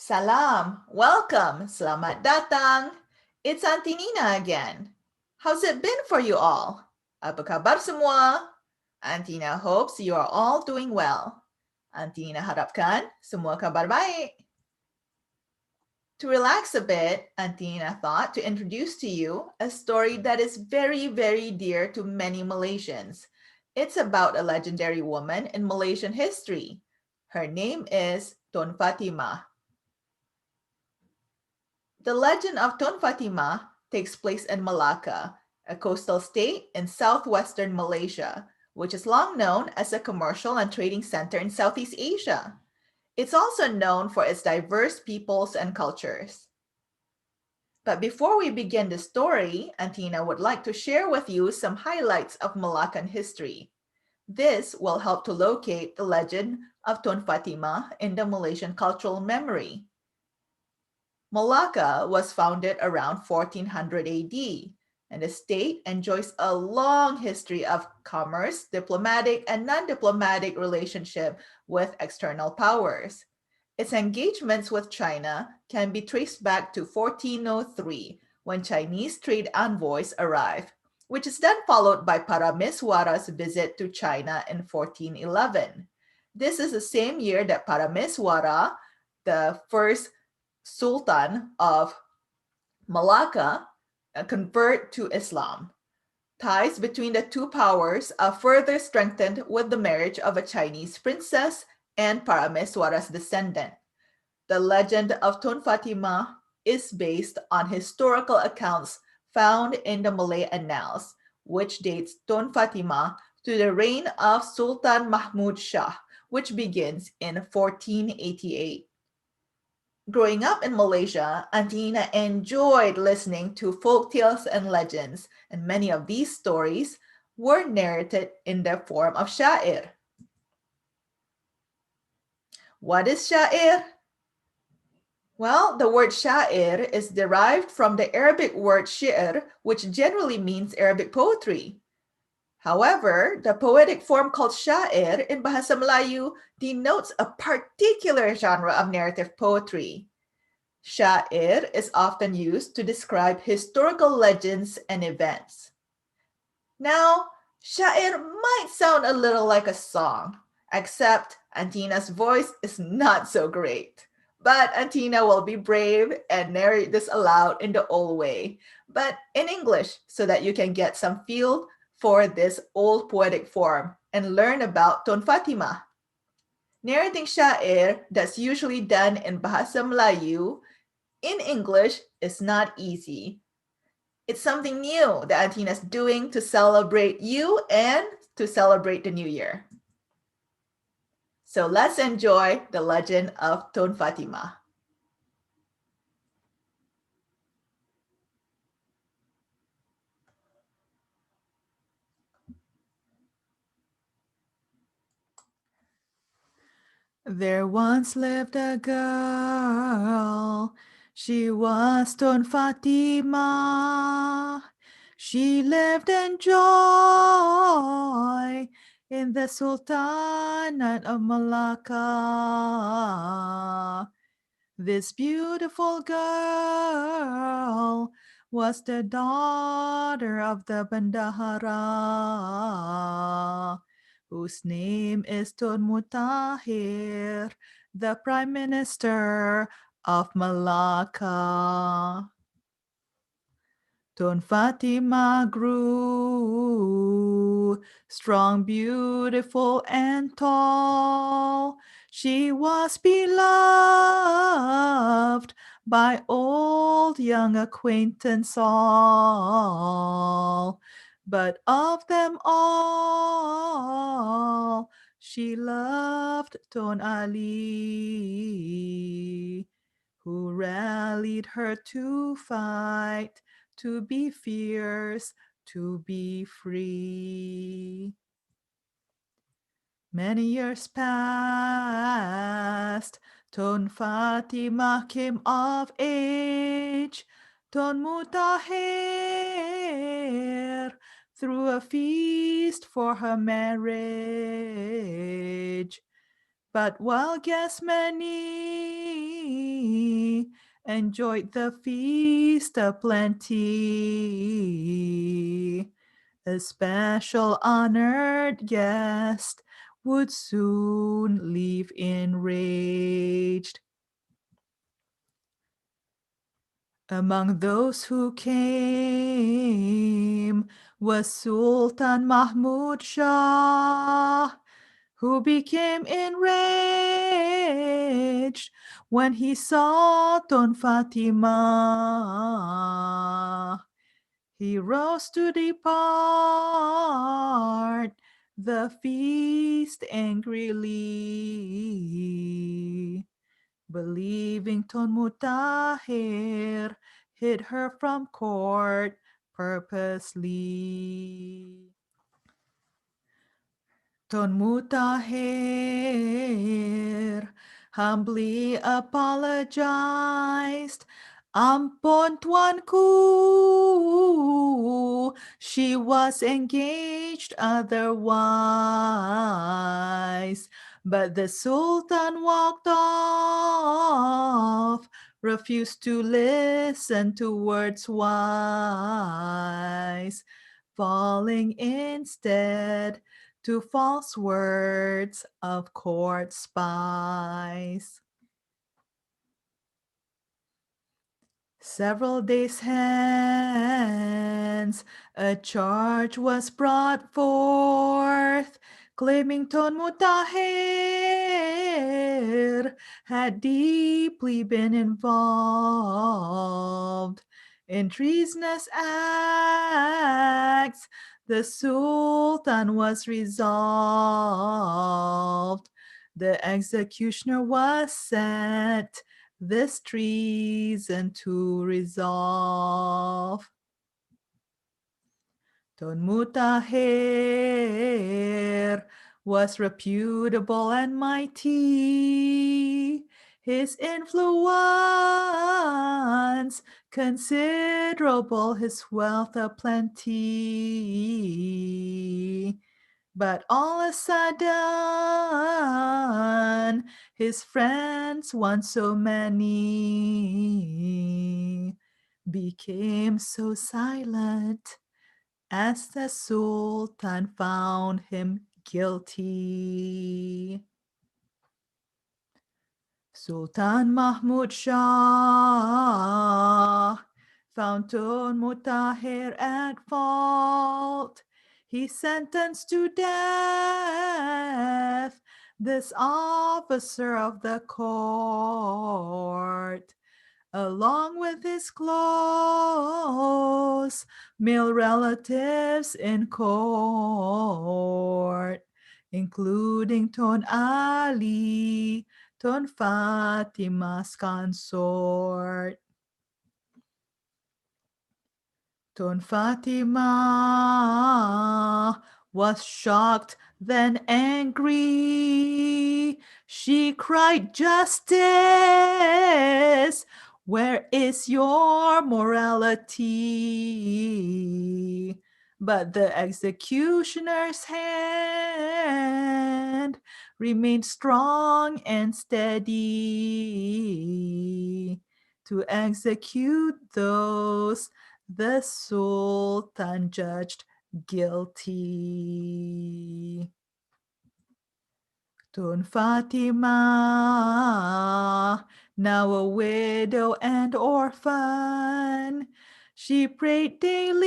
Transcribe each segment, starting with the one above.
Salam, welcome, selamat datang. It's Auntie Nina again. How's it been for you all? Apa kabar semua? Auntie Nina hopes you are all doing well. Auntie Nina harapkan semua kabar baik. To relax a bit, Auntie Nina thought to introduce to you a story that is very, very dear to many Malaysians. It's about a legendary woman in Malaysian history. Her name is Tun Fatimah. The Legend of Tun Fatimah takes place in Malaka, a coastal state in southwestern Malaysia, which is long known as a commercial and trading center in Southeast Asia. It's also known for its diverse peoples and cultures. But before we begin the story, Antina would like to share with you some highlights of Melakan history. This will help to locate the legend of Tun Fatimah in the Malaysian cultural memory. Malaka was founded around 1400 AD, and the state enjoys a long history of commerce, diplomatic, and non-diplomatic relationship with external powers. Its engagements with China can be traced back to 1403, when Chinese trade envoys arrived, which is then followed by Parameswara's visit to China in 1411. This is the same year that Parameswara, the first Sultan of Malaka, convert to Islam. Ties between the two powers are further strengthened with the marriage of a Chinese princess and Parameswara's descendant. The legend of Tun Fatimah is based on historical accounts found in the Malay annals, which dates Tun Fatimah to the reign of Sultan Mahmud Shah, which begins in 1488. Growing up in Malaysia, Antina enjoyed listening to folk tales and legends, and many of these stories were narrated in the form of Syair. What is Syair? Well, the word Syair is derived from the Arabic word shi'r, which generally means Arabic poetry. However, the poetic form called Syair in Bahasa Melayu denotes a particular genre of narrative poetry. Syair is often used to describe historical legends and events. Now, Syair might sound a little like a song, except Antina's voice is not so great. But Antina will be brave and narrate this aloud in the old way, but in English, so that you can get some feel for this old poetic form and learn about Tun Fatimah. Narrating Syair that's usually done in Bahasa Melayu in English is not easy. It's something new that Antina's doing to celebrate you and to celebrate the new year. So let's enjoy the legend of Tun Fatimah. There once lived a girl. She was Tun Fatimah. She lived in joy in the Sultanate of Melaka. This beautiful girl was the daughter of the Bendahara, whose name is Tun Mutahir, the Prime Minister of Malaka. Tun Fatimah grew strong, beautiful, and tall. She was beloved by old, young acquaintance all. But of them all, she loved Tun Ali, who rallied her to fight, to be fierce, to be free. Many years passed. Tun Fatimah came of age. Tun Mutahir threw a feast for her marriage. But while guests many enjoyed the feast of plenty. A special honored guest would soon leave enraged. Among those who came was Sultan Mahmud Shah, who became enraged when he saw Tun Fatimah. He rose to depart the feast angrily, believing Tun Mutahir hid her from court purposely. Tun Mutahir humbly apologized. Ampun tuanku, she was engaged otherwise. But the Sultan walked off, refused to listen to words wise, falling instead to false words of court spies. Several days hence, a charge was brought forth, claiming Tun Mutahir had deeply been involved in treasonous acts. The Sultan was resolved. The executioner was set this treason to resolve. Tun Mutahir was reputable and mighty, his influence considerable, his wealth aplenty. But all a sudden, his friends, once so many, became so silent as the Sultan found him guilty. Sultan Mahmud Shah found Tun Mutahir at fault. He sentenced to death this officer of the court, along with his close male relatives in court, including Tun Ali, Tun Fatimah's consort. Tun Fatimah was shocked, then angry. She cried, "Justice! Where is your morality?" But the executioner's hand remained strong and steady to execute those the Sultan judged guilty. Tun Fatimah, now a widow and orphan, she prayed daily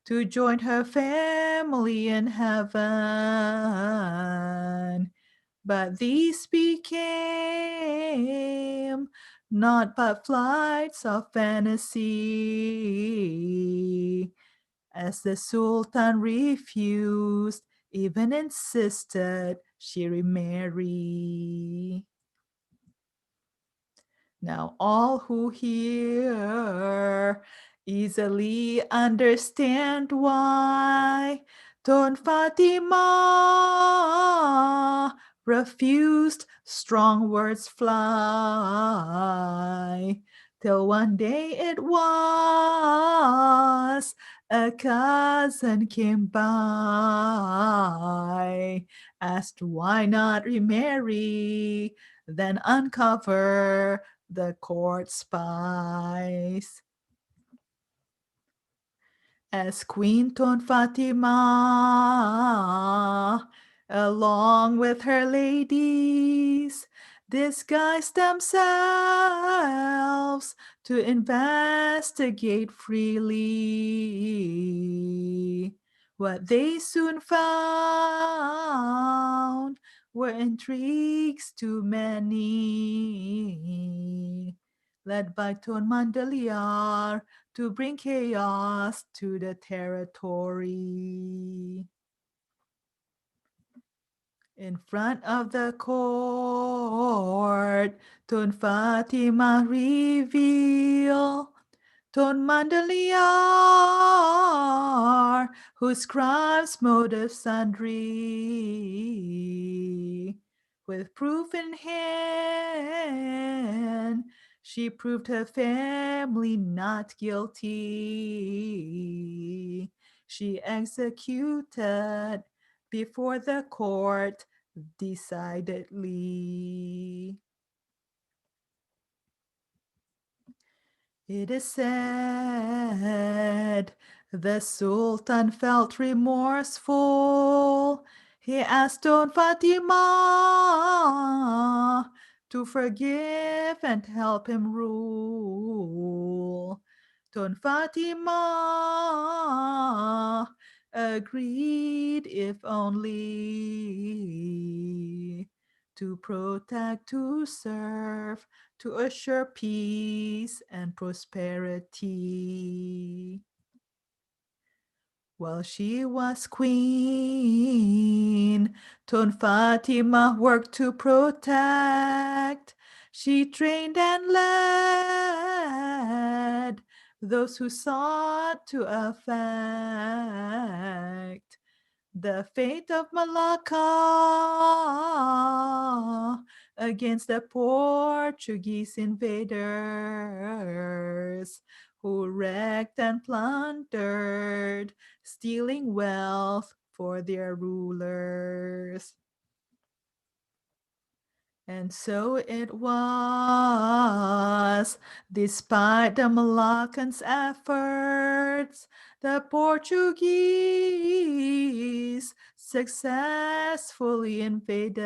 to join her family in heaven. But these became not but flights of fantasy, as the Sultan refused, even insisted she remarry. Now all who hear easily understand why Tun Fatimah refused strong words fly, till one day it was a cousin came by asked why not remarry, then uncover the court spies. As Queen Tun Fatimah, along with her ladies, disguised themselves to investigate freely. What they soon found were intrigues too many, led by Tun Mandaliar to bring chaos to the territory. In front of the court, Tun Fatimah reveal Tun Mandaliar, whose crimes motives sundry. With proof in hand, she proved her family not guilty. She executed before the court decidedly. It is said the Sultan felt remorseful. He asked Tun Fatimah to forgive and help him rule. Tun Fatimah agreed, if only to protect, to serve, to assure peace and prosperity. While she was queen, Tun Fatimah worked to protect. She trained and led those who sought to affect the fate of Malaka against the Portuguese invaders who wrecked and plundered, stealing wealth for their rulers. And so it was, despite the Melakans' efforts, the Portuguese successfully invaded.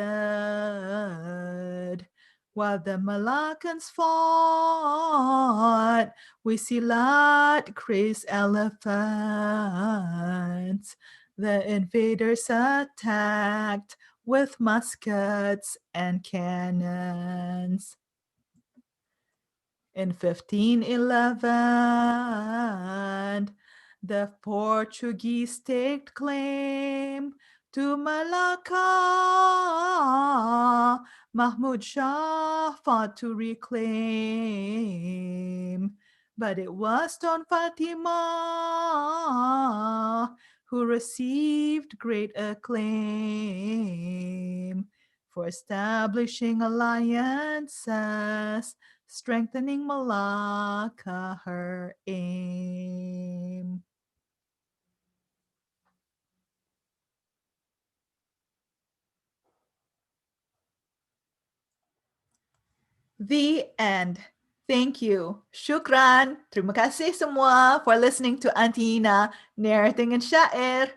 While the Melakans fought with silat crazed elephants, the invaders attacked with muskets and cannons. In 1511, the Portuguese staked claim to Malaka. Mahmud Shah fought to reclaim, but it was Tun Fatimah who received great acclaim for establishing alliances, strengthening Malaka, her aim. The end. Thank you. Shukran. Terima kasih semua for listening to Auntie Ina narrating in Syair.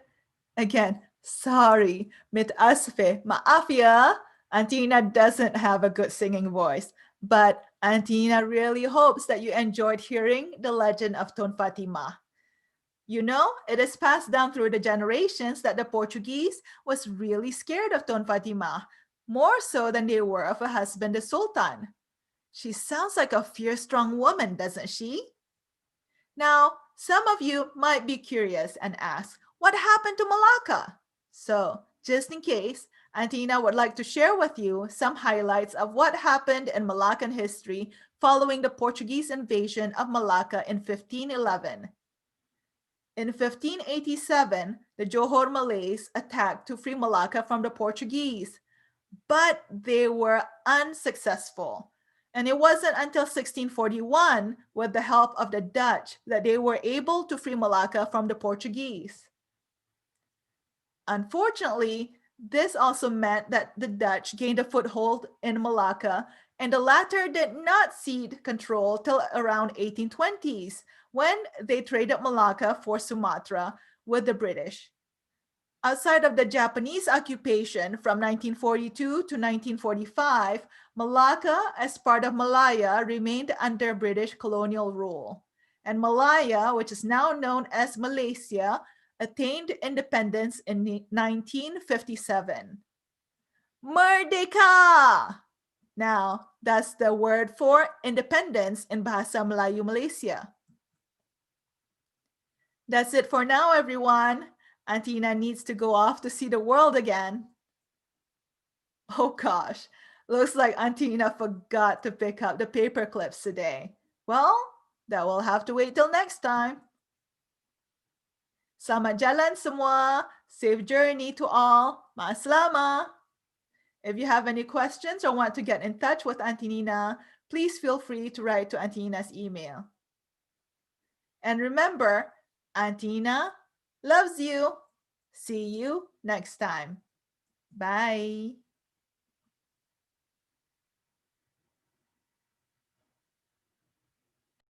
Again, sorry. Asfe. Maaf ya. Auntie Ina doesn't have a good singing voice. But Auntie Ina really hopes that you enjoyed hearing the legend of Tun Fatimah. You know, it is passed down through the generations that the Portuguese was really scared of Tun Fatimah, more so than they were of her husband, the Sultan. She sounds like a fierce, strong woman, doesn't she? Now, some of you might be curious and ask, what happened to Malaka? So, just in case, Auntie Ina would like to share with you some highlights of what happened in Melakan history following the Portuguese invasion of Malacca in 1511. In 1587, the Johor Malays attacked to free Malacca from the Portuguese, but they were unsuccessful. And it wasn't until 1641, with the help of the Dutch, that they were able to free Malacca from the Portuguese. Unfortunately, This also meant that the Dutch gained a foothold in Malacca, and the latter did not cede control till around 1820s, when they traded Malacca for Sumatra with the British. Outside of the Japanese occupation from 1942 to 1945, Malacca, as part of Malaya, remained under British colonial rule. And Malaya, which is now known as Malaysia, attained independence in 1957. Merdeka! Now, that's the word for independence in Bahasa Melayu Malaysia. That's it for now, everyone. Auntie Ina needs to go off to see the world again. Oh gosh, looks like Auntie Ina forgot to pick up the paper clips today. Well, that will have to wait till next time. Selamat jalan semua. Safe journey to all. Ma'aslama. If you have any questions or want to get in touch with Auntie Nina, please feel free to write to Auntie Nina's email. And remember, Auntie Nina loves you. See you next time. Bye.